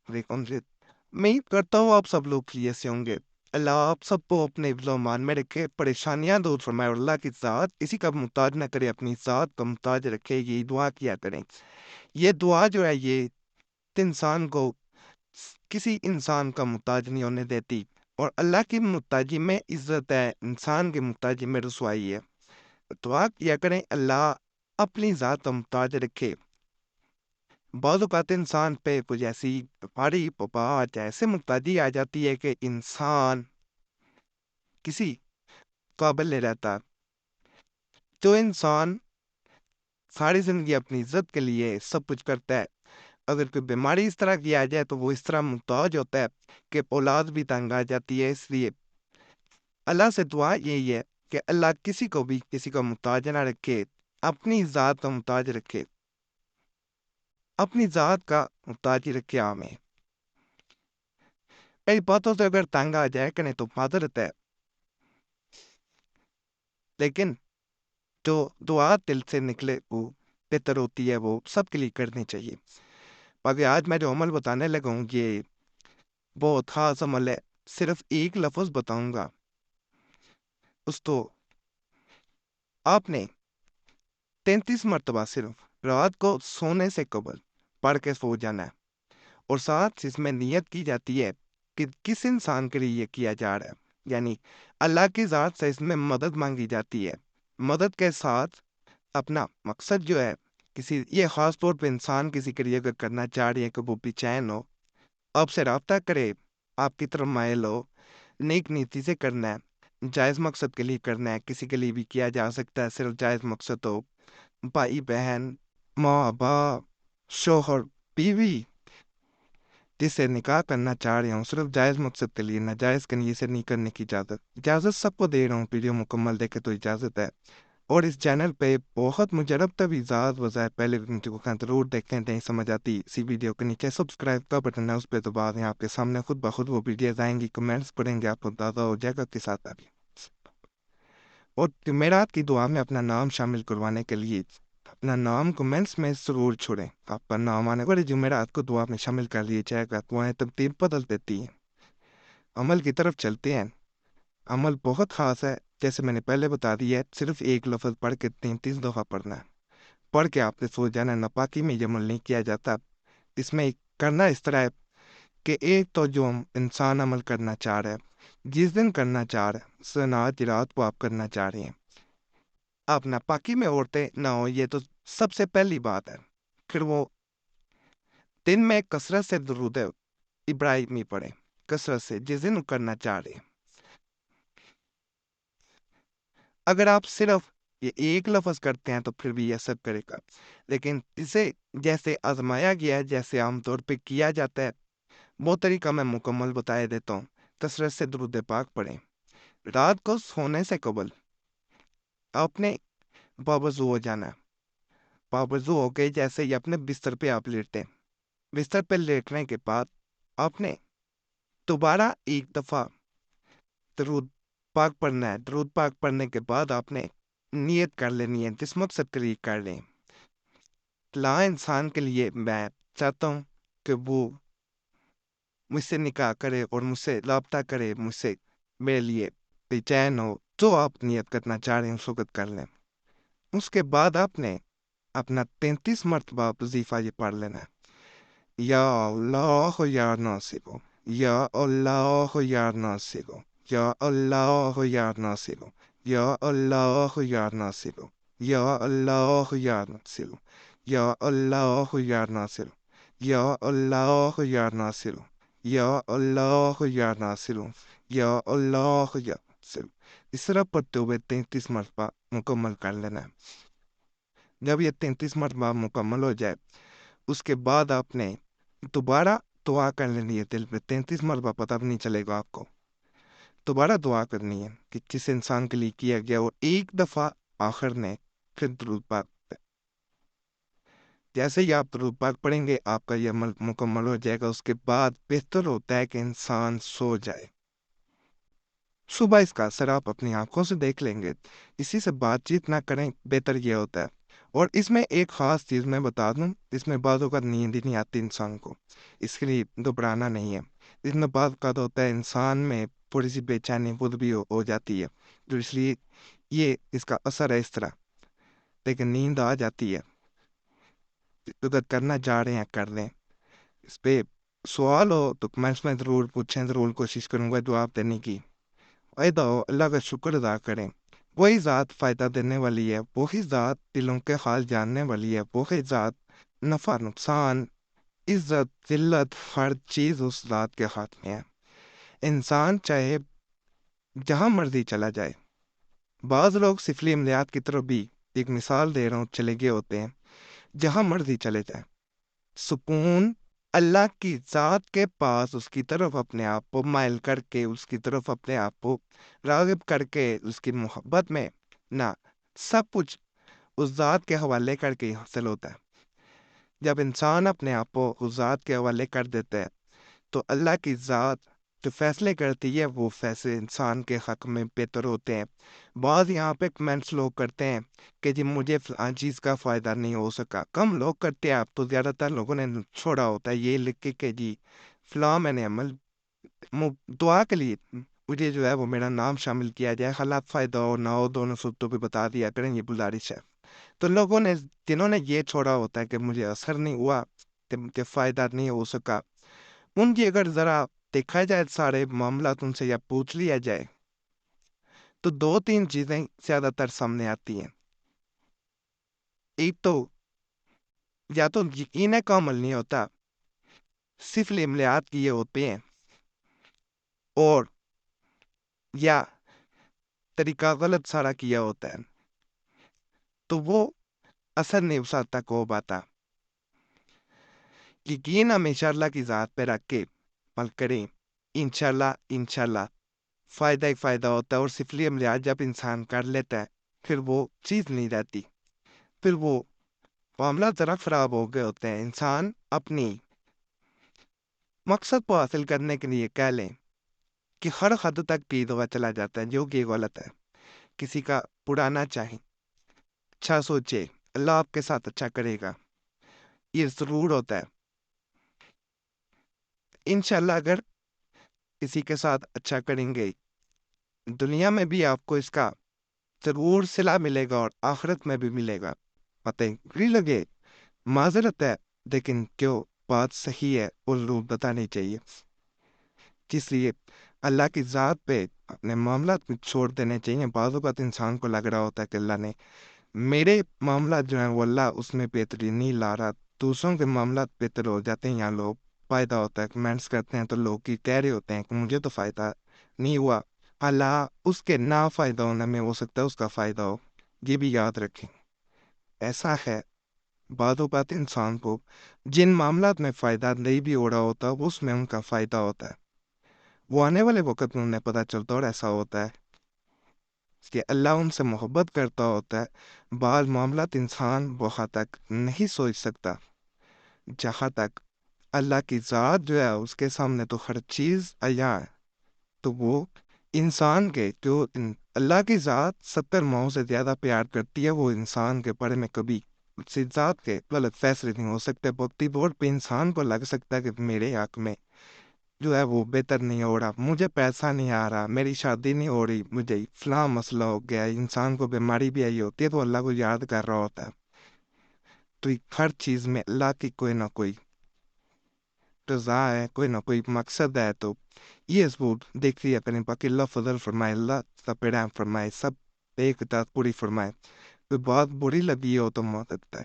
वैकुंठ जी, मैं करता हूँ आप सब लोग लिए से होंगे। अल्लाह आप सबको अपने ईमान में रखे, परेशानियां दूर फरमाए और अल्लाह की ज़ात किसी का मुहताज ना करे, अपनी ज़ात का मुहताज रखे, ये दुआ किया करें। ये दुआ जो है ये इंसान को किसी इंसान का मुहताज नहीं होने देती, और अल्लाह की मुहताजी में इज्जत है, इंसान की मुहताजी में रसवाई है। दुआ किया करें अल्लाह अपनी ज़ात का मुहताज रखे। बाद औक़ात इंसान पे कुछ ऐसी भारी वबा ऐसे मुतादी आ जाती है कि इंसान किसी काबिल नहीं रहता। जो इंसान सारी ज़िंदगी अपनी इज़्ज़त के लिए सब कुछ करता है, अगर कोई बीमारी इस तरह की आ जाए तो वो इस तरह मुहताज होता है कि औलाद भी तंग आ जाती है। इसलिए अल्लाह से दुआ यही है कि अल्लाह किसी को भी किसी का मुहताज ना रखे, अपनी ज़ात का मुहताज रखे, अपनी ज़ात का मुहताज ही रखे। हमें कई बातों से अगर तंग आ जाए करें तो माजरत है, लेकिन जो दुआ दिल से निकले वो बेहतर होती है, वो सबके लिए करनी चाहिए। बाकी आज मैं जो अमल बताने लगा हूँ ये बहुत ख़ास अमल है। सिर्फ एक लफ्ज़ बताऊंगा, उसको आपने 33 मरतबा सिर्फ रात को सोने से कबल पढ़ के सो जाना है। और साथ इसमें नियत की जाती है कि किस इंसान के लिए ये किया जा रहा है, यानी अल्लाह की ज़ात से इसमें मदद मांगी जाती है। मदद के साथ अपना मकसद जो है, किसी ये ख़ास तौर पे इंसान किसी के लिए अगर करना चाह रही है कि वो बेचैन हो, आपसे राब्ता करे, आपकी तरफ माइल हो, नेक नीति से करना है, जायज़ मकसद के लिए करना है, किसी के लिए भी किया जा सकता है, सिर्फ जायज़ मकसद हो। भाई बहन, माँ बाप, शोहर, बीवी, जिससे निकाह करना चाह रहे हूँ, सिर्फ जायज़ मकसद के लिए, नाजायज़ के लिए से नहीं करने की इजाज़त सबको दे रहा हूँ। वीडियो मुकम्मल देखे तो इजाज़त है। और इस चैनल पे बहुत मुजरब तवीज़ात वज़ायत पहले वीडियो को ज़रूर देखें, नहीं समझ आती इसी वीडियो के नीचे सब्सक्राइब का बटन है, उस पर दबा दें। आपके सामने खुद ब खुद वो वीडियोज़ आएंगी, कमेंट्स पढ़ेंगे, आपको अंदाज़ा हो जाएगा किस आता भी। और जुमेरात की दुआ में अपना नाम शामिल करवाने के लिए अपना नाम कमेंट्स में ज़रूर छोड़ें। आपका नाम आने पर जुमेरात को दुआ में शामिल कर लिया जाएगा। दुआएं तब्दील बदल देती हैं। अमल की तरफ चलते हैं। अमल बहुत ख़ास है, जैसे मैंने पहले बता दिया है, सिर्फ एक लफ्ज़ पढ़ के 33 दफ़ा पढ़ना है। पढ़ के आपने सो जाना। नापाकी में ये अमल नहीं किया जाता। इसमें करना इस तरह है कि एक तो जो इंसान अमल करना चाह रहा है, जिस दिन करना चाह रहा है, सनात रात को आप करना चाह रहे हैं, आप नापाकी में औरतें ना हो, ये तो सबसे पहली बात है। फिर वो दिन में कसरत से दुरूद इब्राहिमी पढ़े, कसरत से जिस दिन करना चाह रहे हैं। अगर आप सिर्फ ये एक लफ्ज़ करते हैं तो फिर भी ये असर करेगा, लेकिन इसे जैसे आजमाया गया है, जैसे आमतौर पे किया जाता है, वो तरीका मैं मुकम्मल बताए देता हूँ। कसरत से दुरूद पाक पढ़ें। रात को सोने से कबल आपने बावज़ू हो जाना है। बावज़ू हो के जैसे ही अपने बिस्तर पे आप लेटें, बिस्तर पे लेटने के बाद आपने दोबारा एक दफ़ा दरूद पाक पढ़ना है। दरूद पाक पढ़ने के बाद आपने नियत कर लेनी है, जिस मकसद के लिए कर लें। ला इंसान के लिए मैं चाहता हूँ कि वो मुझसे निकाह करे और मुझसे राब्ता करे, मुझसे मेरे लिए बेचैन हो। जो आप नियत करना चाह रहे हैं उस वक़्त कर लें। उसके बाद आपने अपना 33 मरतबा वज़ीफ़ा ये पढ़ लेना है। या अल्लाह या नासिरो, या अल्लाह या नासिरो, या अल्लाह या नासिरो, या अल्लाह या नासिरो, या अल्लाह या नासिरो, या अल्लाह या नासिरो, या अल्लाह या नासिरो, या अल्लाह या नासिरो, या अल्लाह या नासिरो। इस तरह पढ़ते हुए 33 मरतबा मुकम्मल कर लेना है। जब ये 33 मरतबा मुकम्मल हो जाए, उसके बाद आपने दोबारा दुआ कर लेनी है। दिल में 33 मरतबा पता भी नहीं चलेगा आपको। दोबारा दुआ करनी है कि किस इंसान के लिए किया गया, और एक दफ़ा आखिर ने फिर दुरूद पाक। जैसे ही आप दुरूद पाक पढ़ेंगे आपका ये अमल मुकम्मल हो जाएगा। उसके बाद बेहतर होता है कि इंसान सो जाए। सुबह इसका असर आप अपनी आंखों से देख लेंगे। इसी से बातचीत ना करें, बेहतर ये होता है। اور اس میں ایک خاص چیز میں بتا دوں، اس میں بعض اوقات نیند ہی نہیں آتی انسان کو، اس کے لیے گھبرانا نہیں ہے۔ اس میں بعض اوقات ہوتا ہے انسان میں تھوڑی سی بے چینی خود بھی ہو جاتی ہے، جو اس لیے یہ اس کا اثر ہے اس طرح، لیکن نیند آ جاتی ہے۔ اگر کرنا چاہ رہے ہیں کر لیں، اس پہ سوال ہو تو کمنٹس میں ضرور پوچھیں، ضرور کوشش کروں گا جواب دینے کی۔ فائدہ ہو اللہ کا شکر ادا کریں، وہی ذات فائدہ دینے والی ہے، وہی ذات دلوں کے حال جاننے والی ہے، وہی ذات نفع نقصان عزت ذلت ہر چیز اس ذات کے ہاتھ میں ہے۔ انسان چاہے جہاں مرضی چلا جائے، بعض لوگ سفلی عملیات کی طرف بھی ایک مثال دے رہا ہوں چلے گئے ہوتے ہیں، جہاں مرضی چلے جائیں سکون اللہ کی ذات کے پاس، اس کی طرف اپنے آپ کو مائل کر کے، اس کی طرف اپنے آپ کو راغب کر کے، اس کی محبت میں نہ سب کچھ اس ذات کے حوالے کر کے حاصل ہوتا ہے۔ جب انسان اپنے آپ کو اس ذات کے حوالے کر دیتا ہے تو اللہ کی ذات جو فیصلے کرتی ہے وہ فیصلے انسان کے حق میں بہتر ہوتے ہیں۔ بعض یہاں پہ کمنٹس لوگ کرتے ہیں کہ جی مجھے فلاں چیز کا فائدہ نہیں ہو سکا، کم لوگ کرتے ہیں، اب تو زیادہ تر لوگوں نے چھوڑا ہوتا ہے یہ لکھ کے کہ جی فلاں میں نے عمل دعا کے لیے مجھے جو ہے وہ میرا نام شامل کیا جائے، حالات فائدہ ہو نہ ہو دونوں صورتوں پہ بتا دیا کریں، یہ گزارش ہے۔ تو لوگوں نے جنہوں نے یہ چھوڑا ہوتا ہے کہ مجھے اثر نہیں ہوا، کہ مجھے فائدہ نہیں ہو سکا، ان کی اگر ذرا دیکھا جائے سارے معاملات ان سے یا پوچھ لیا جائے تو دو تین چیزیں زیادہ تر سامنے آتی ہیں۔ ایک تو یا تو یقین کا عمل نہیں ہوتا، صرف عملیات کیے ہوتے ہیں، اور یا طریقہ غلط سارا کیا ہوتا ہے، تو وہ اثر نہیں اس حد تک ہو پاتا۔ یقین ہمیشہ اللہ کی ذات پہ رکھ کے عمل کریں، انشاءاللہ فائدہ ہی فائدہ ہوتا ہے۔ اور سفلی عملیات جب انسان کر لیتا ہے پھر وہ چیز نہیں رہتی، پھر وہ معاملات ذرا خراب ہو گئے ہوتے ہیں۔ انسان اپنی مقصد کو حاصل کرنے کے لیے کہہ لیں کہ ہر حد تک پید ہوا چلا جاتا ہے، جو کہ غلط ہے۔ کسی کا برا نہ چاہیں، اچھا سوچے، اللہ آپ کے ساتھ اچھا کرے گا، یہ ضرور ہوتا ہے۔ انشاءاللہ اگر کسی کے ساتھ اچھا کریں گے، دنیا میں بھی آپ کو اس کا ضرور صلہ ملے گا اور آخرت میں بھی ملے گا۔ باتیں بری لگے معذرت ہے، لیکن جو بات صحیح ہے وہ لوگ بتانی چاہیے، جس لیے اللہ کی ذات پہ اپنے معاملات میں چھوڑ دینے چاہیے۔ بعض اوقات انسان کو لگ رہا ہوتا ہے کہ اللہ نے میرے معاملات جو ہیں وہ اللہ اس میں بہتری نہیں لا رہا، دوسروں کے معاملات بہتر ہو جاتے ہیں، یہاں لوگ فائدہ ہوتا ہے، کمنٹس کرتے ہیں تو لوگ کی کہہ رہے ہوتے ہیں کہ مجھے تو فائدہ نہیں ہوا، اللہ اس کے نہ فائدہ ہونے میں ہو سکتا ہے اس کا فائدہ ہو، یہ بھی یاد رکھیں۔ ایسا ہے بعض اوقات انسان کو جن معاملات میں فائدہ نہیں بھی ہو رہا ہوتا اس میں ان کا فائدہ ہوتا ہے، وہ آنے والے وقت میں انہیں پتہ چلتا اور ایسا ہوتا ہے کہ اللہ ان سے محبت کرتا ہوتا ہے۔ بعض معاملات انسان وہاں تک نہیں سوچ سکتا جہاں تک اللہ کی ذات جو ہے اس کے سامنے تو ہر چیز عیاں ہے، تو وہ انسان کے جو اللہ کی ذات 70 ماؤں سے زیادہ پیار کرتی ہے، وہ انسان کے بارے میں کبھی اس ذات کے غلط فیصلے نہیں ہو سکتے۔ وقتی طور پہ انسان کو لگ سکتا ہے کہ میرے حق میں جو ہے وہ بہتر نہیں ہو رہا، مجھے پیسہ نہیں آ رہا، میری شادی نہیں ہو رہی، مجھے فلاں مسئلہ ہو گیا، انسان کو بیماری بھی آئی ہوتی ہے تو اللہ کو یاد کر رہا ہوتا ہے۔ تو ہر چیز میں اللہ کی کوئی نہ کوئی رضا ہے، کوئی نہ کوئی مقصد ہے، تو یہ ضرور دیکھ لیا کریں۔ باقی اللہ فضل فرمائے، اللہ سب پہ رحم فرمائے، سب ایک اطاعت پوری فرمائے۔ کوئی بات بری لگی ہو تو مدد ہے۔